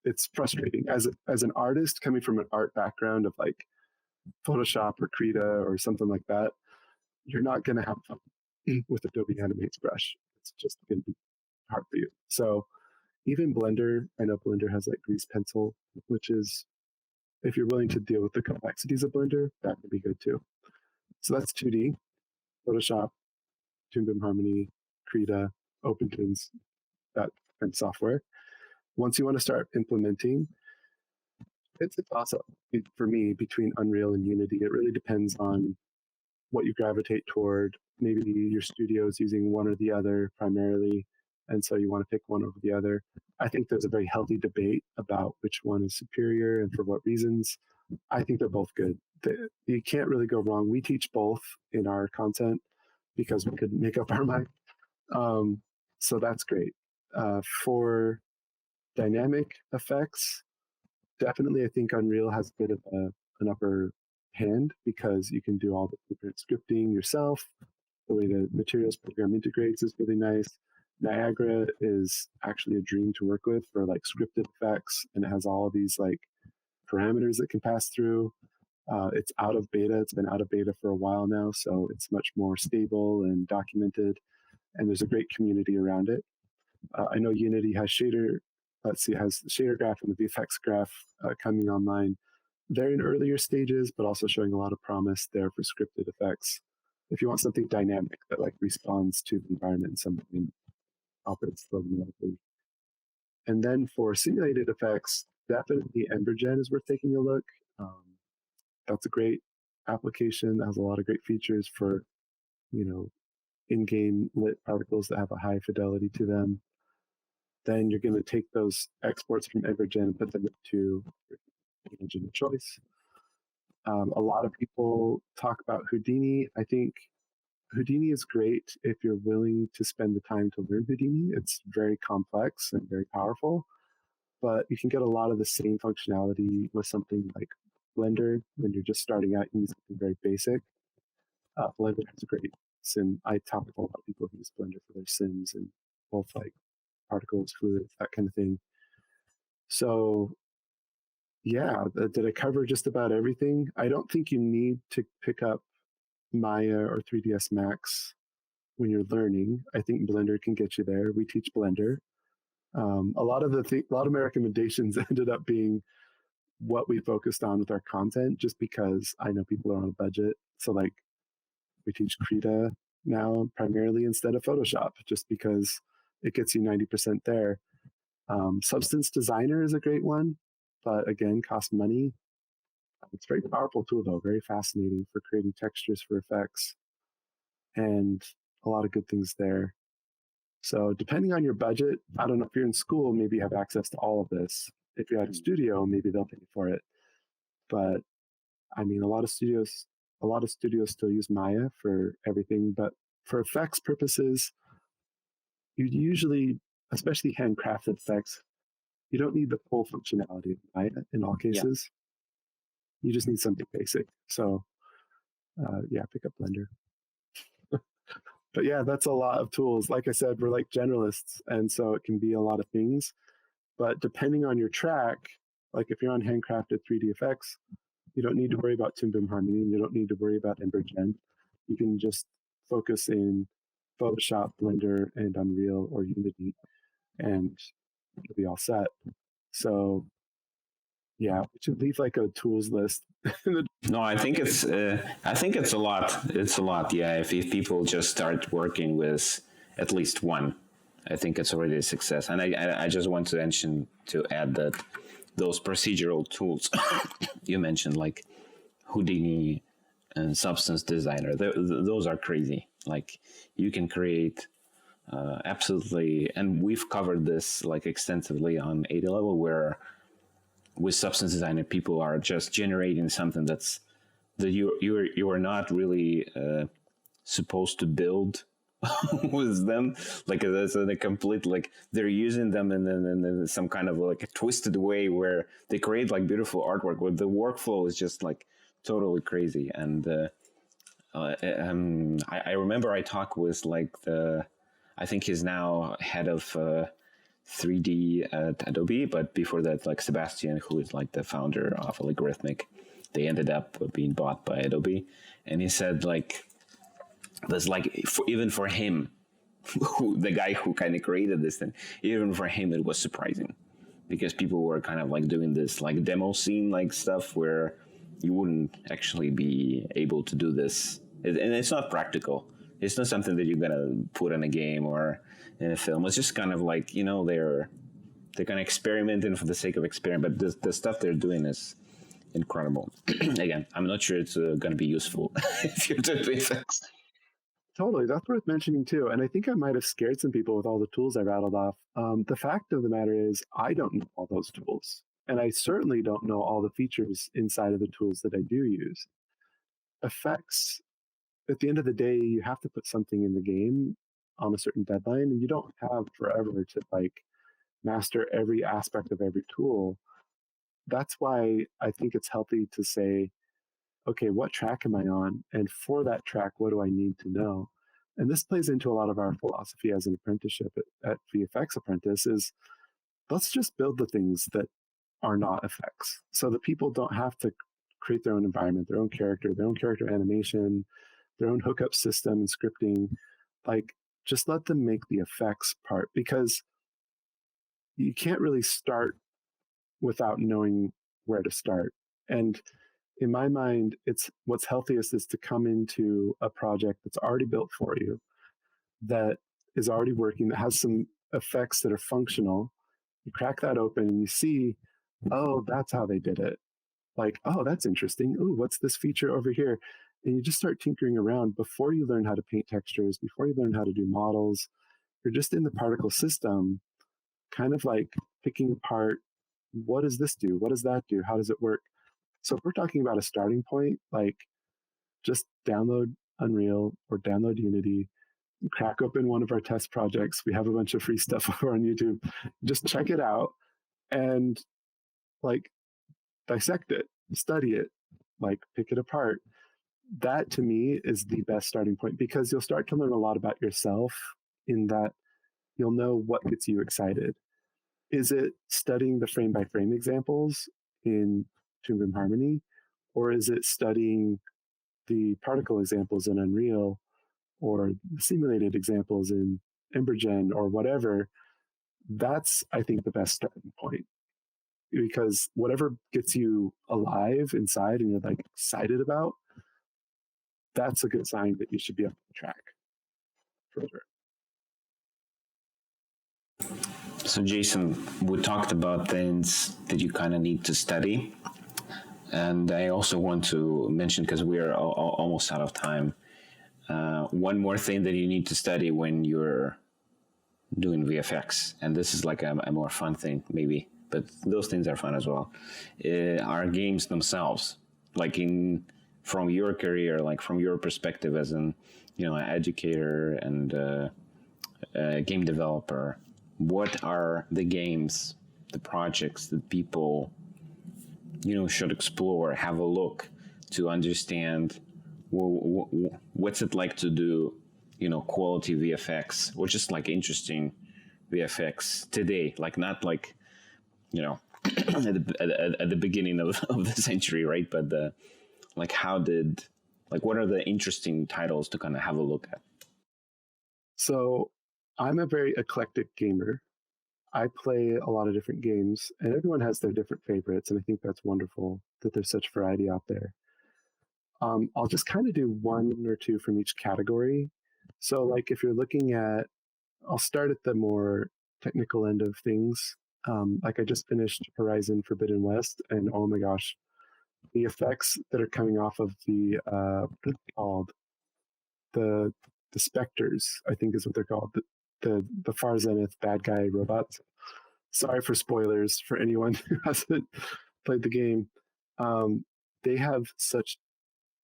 it's frustrating. As an artist coming from an art background of like Photoshop or Krita or something like that, you're not going to have fun with Adobe Animate's brush. It's just going to be hard for you. So even Blender, I know Blender has like grease pencil, which is, if you're willing to deal with the complexities of Blender, that would be good too. So that's 2D, Photoshop, Toon Boom Harmony, Krita, OpenToons, that kind of software. Once you want to start implementing, it's a toss-up for me between Unreal and Unity. It really depends on what you gravitate toward. Maybe your studio is using one or the other primarily, and so you want to pick one over the other. I think there's a very healthy debate about which one is superior and for what reasons. I think they're both good. You can't really go wrong. We teach both in our content because we couldn't make up our mind. So that's great. For dynamic effects, definitely I think Unreal has a bit of an upper hand because you can do all the different scripting yourself. The way the materials program integrates is really nice. Niagara is actually a dream to work with for like scripted effects, and it has all of these like parameters that can pass through. It's out of beta. It's been out of beta for a while now, so it's much more stable and documented, and there's a great community around it. I know Unity has has the shader graph and the VFX graph coming online. They're in earlier stages, but also showing a lot of promise there for scripted effects. If you want something dynamic that like responds to the environment in some way, operates automatically. And then for simulated effects, definitely Embergen is worth taking a look. That's a great application that has a lot of great features for, in-game lit particles that have a high fidelity to them. Then you're going to take those exports from Embergen and put them into your engine of choice. A lot of people talk about Houdini. I think Houdini is great if you're willing to spend the time to learn Houdini. It's very complex and very powerful, but you can get a lot of the same functionality with something like Blender when you're just starting out and use something very basic. Blender has a great sim. I talk with a lot of people who use Blender for their sims and both like particles, fluids, that kind of thing. So yeah, did I cover just about everything? I don't think you need to pick up Maya or 3ds Max when you're learning. I think Blender can get you there. We teach Blender. A lot of my recommendations ended up being what we focused on with our content, just because I know people are on a budget. So like we teach Krita now primarily instead of Photoshop, just because it gets you 90% there. Substance Designer is a great one, but again, costs money. It's a very powerful tool though, very fascinating for creating textures for effects, and a lot of good things there. So depending on your budget, I don't know, if you're in school, maybe you have access to all of this. If you're at a studio, maybe they'll pay for it. But I mean, a lot of studios still use Maya for everything, but for effects purposes, you usually, especially handcrafted effects, you don't need the full functionality of Maya in all cases. Yeah. You just need something basic. So pick up Blender. But yeah, that's a lot of tools. Like I said, we're like generalists, and so it can be a lot of things. But depending on your track, like if you're on handcrafted 3D effects, you don't need to worry about Toon Boom Harmony, and you don't need to worry about Embergen. You can just focus in Photoshop, Blender, and Unreal or Unity, and you'll be all set. So yeah, we should leave like a tools list. No, I think it's a lot. It's a lot. Yeah, if people just start working with at least one, I think it's already a success. And I just want to add that those procedural tools you mentioned, like Houdini and Substance Designer, those are crazy. Like you can create absolutely, and we've covered this like extensively on 80 level, where with Substance Designer, people are just generating something that's that you are not really supposed to build with them. Like that's a complete, like they're using them in some kind of like a twisted way where they create like beautiful artwork where the workflow is just like totally crazy. And I remember I talked with like I think he's now head of 3D at Adobe, but before that, like Sebastian, who is like the founder of Algorithmic, they ended up being bought by Adobe. And he said like That's like even for him, the guy who kind of created this thing, even for him it was surprising, because people were kind of like doing this like demo scene like stuff where you wouldn't actually be able to do this, and it's not practical. It's not something that you're gonna put in a game or in a film. It's just kind of like, they're kind of experimenting for the sake of experiment, but the stuff they're doing is incredible. Again, I'm not sure it's going to be useful if you're doing VFX. Totally, that's worth mentioning too. And I think I might have scared some people with all the tools I rattled off. The fact of the matter is, I don't know all those tools, and I certainly don't know all the features inside of the tools that I do use. Effects, at the end of the day, you have to put something in the game on a certain deadline, and you don't have forever to like master every aspect of every tool. That's why I think it's healthy to say, okay, what track am I on? And for that track, what do I need to know? And this plays into a lot of our philosophy as an apprenticeship at VFX Apprentice is, let's just build the things that are not effects. So the people don't have to create their own environment, their own character animation, their own hookup system and scripting. Like, just let them make the effects part, because you can't really start without knowing where to start. And in my mind, it's what's healthiest is to come into a project that's already built for you, that is already working, that has some effects that are functional. You crack that open and you see, oh, that's how they did it. Like, oh, that's interesting. Oh, what's this feature over here? And you just start tinkering around before you learn how to paint textures, before you learn how to do models. You're just in the particle system, kind of like picking apart, what does this do? What does that do? How does it work? So if we're talking about a starting point, like, just download Unreal or download Unity, crack open one of our test projects. We have a bunch of free stuff over on YouTube. Just check it out and like dissect it, study it, like pick it apart. That to me is the best starting point, because you'll start to learn a lot about yourself in that you'll know what gets you excited. Is it studying the frame by frame examples in Toon Boom Harmony? Or is it studying the particle examples in Unreal, or the simulated examples in Embergen, or whatever? That's, I think, the best starting point. Because whatever gets you alive inside and you're like excited about, that's a good sign that you should be up the track further. So, Jason, we talked about things that you kind of need to study. And I also want to mention, because we are almost out of time, one more thing that you need to study when you're doing VFX. And this is like a more fun thing, maybe, but those things are fun as well. Are games themselves, like from your career, like from your perspective as an educator and a game developer. What are the games, the projects that people should explore, have a look to understand what's it like to do quality VFX, or just like interesting VFX today, like not like at the beginning of the century, right? But what are the interesting titles to kind of have a look at? So I'm a very eclectic gamer. I play a lot of different games, and everyone has their different favorites, and I think that's wonderful that there's such variety out there. I'll just kind of do one or two from each category. So, like, if you're looking at, I'll start at the more technical end of things. Like, I just finished Horizon Forbidden West, and oh my gosh, the effects that are coming off of the what are they called? The specters, I think is what they're called. The Far Zenith bad guy robots. Sorry for spoilers for anyone who hasn't played the game. They have such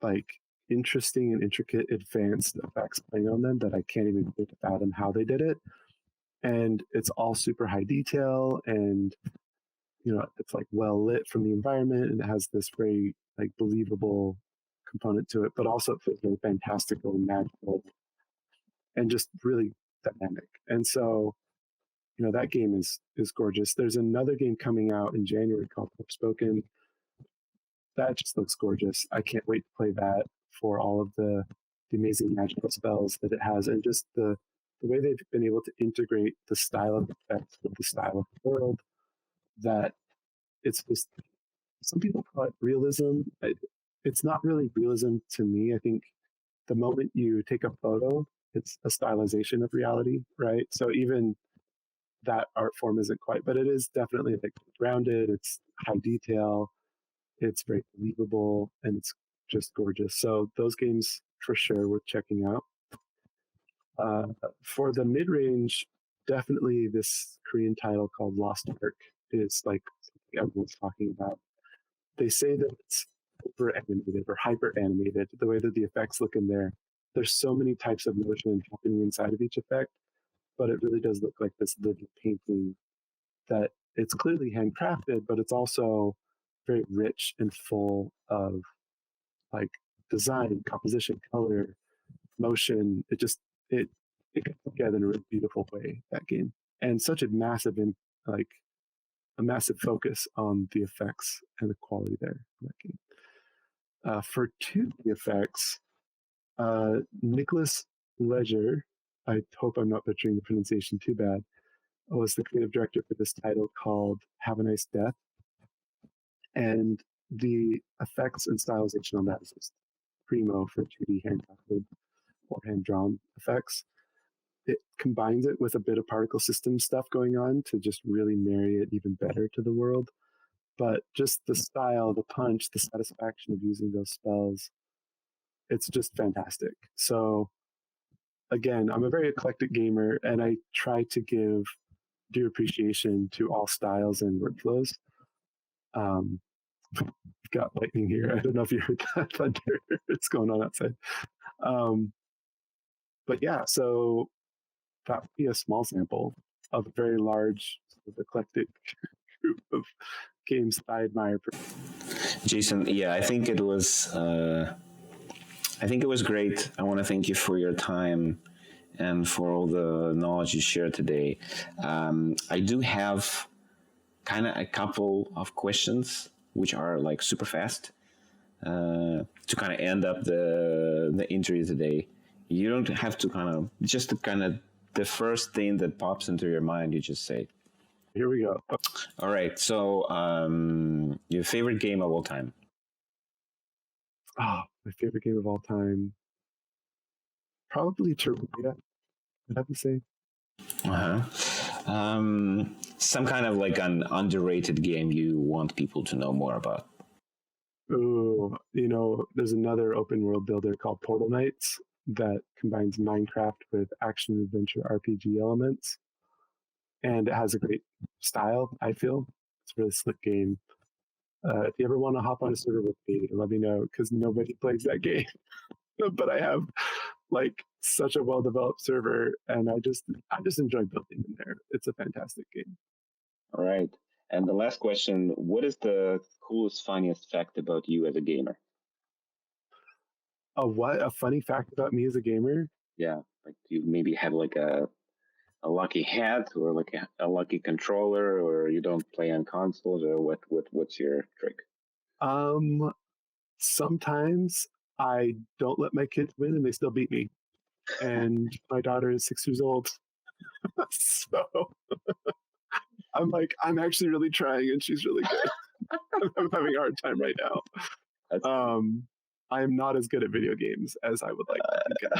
like interesting and intricate advanced effects playing on them that I can't even begin to fathom how they did it. And it's all super high detail, and it's like well lit from the environment, and it has this very like believable component to it, but also it feels very fantastical and magical and just really dynamic. And so that game is gorgeous. There's another game coming out in January called Spoken. That just looks gorgeous. I can't wait to play that for all of the the amazing magical spells that it has, and just the way they've been able to integrate the style of effects with the style of the world, that it's just, some people call it realism. It's not really realism to me. I think the moment you take a photo, it's a stylization of reality, right? So even that art form isn't quite, but it is definitely like grounded. It's high detail. It's very believable, and it's just gorgeous. So those games for sure worth checking out. For the mid range, definitely this Korean title called Lost Ark is like something everyone's talking about. They say that it's over animated or hyper animated, the way that the effects look in there. There's so many types of motion happening inside of each effect, but it really does look like this living painting, that it's clearly handcrafted, but it's also very rich and full of like design, composition, color, motion. It comes together in a really beautiful way, that game, and such a massive like a massive focus on the effects and the quality there in that game. For 2D effects, Nicholas Ledger, I hope I'm not butchering the pronunciation too bad, was the creative director for this title called Have a Nice Death. And the effects and stylization on that is just primo for 2D handcrafted or hand-drawn effects. It combines it with a bit of particle system stuff going on to just really marry it even better to the world. But just the style, the punch, the satisfaction of using those spells, it's just fantastic. So again, I'm a very eclectic gamer, and I try to give due appreciation to all styles and workflows. Got lightning here. I don't know if you heard that thunder. It's going on outside. But yeah, so that would be a small sample of a very large, sort of eclectic group of games that I admire. Jason, yeah, I think it was great. I want to thank you for your time and for all the knowledge you shared today. I do have kind of a couple of questions which are like super fast to kind of end up the interview today. You don't have to just the first thing that pops into your mind, you just say. Here we go. All right. So, your favorite game of all time? Oh, my favorite game of all time. Probably Terraria, I'd have to say. Some kind of like an underrated game you want people to know more about. Oh, there's another open world builder called Portal Knights that combines Minecraft with action adventure RPG elements. And it has a great style, I feel. It's a really slick game. If you ever want to hop on a server with me, let me know, because nobody plays that game. But I have like such a well-developed server, and I just enjoy building in there. It's a fantastic game. All right. And the last question, what is the coolest, funniest fact about you as a gamer? A funny fact about me as a gamer? Yeah, like you maybe have like a lucky hat or like a lucky controller, or you don't play on consoles, or what's your trick? Sometimes I don't let my kids win and they still beat me. And my daughter is 6 years old. So I'm actually really trying, and she's really good. I'm having a hard time right now. I am not as good at video games as I would like to think.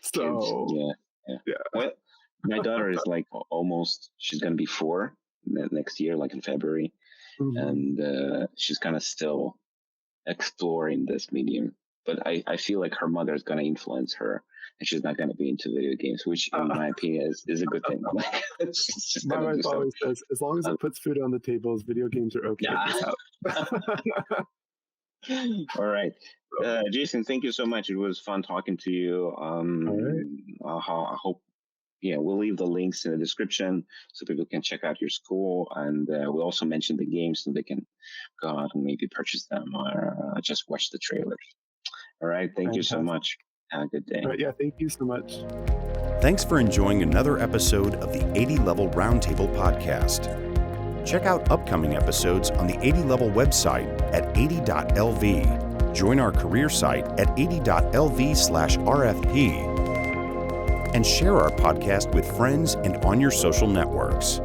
So yeah. Well, my daughter is like she's going to be 4 next year, like in February. Mm-hmm. And she's kind of still exploring this medium. But I feel like her mother is going to influence her, and she's not going to be into video games, which in my opinion is a good thing. My wife always says, as long as it puts food on the tables, video games are okay. All right. Jason, thank you so much. It was fun talking to you. All right. I hope, we'll leave the links in the description so people can check out your school. And we'll also mention the games so they can go out and maybe purchase them or just watch the trailers. All right. Thank you so much. Have a good day. All right, thank you so much. Thanks for enjoying another episode of the 80 Level Roundtable podcast. Check out upcoming episodes on the 80 Level website at 80.lv. Join our career site at 80.lv/RFP and share our podcast with friends and on your social networks.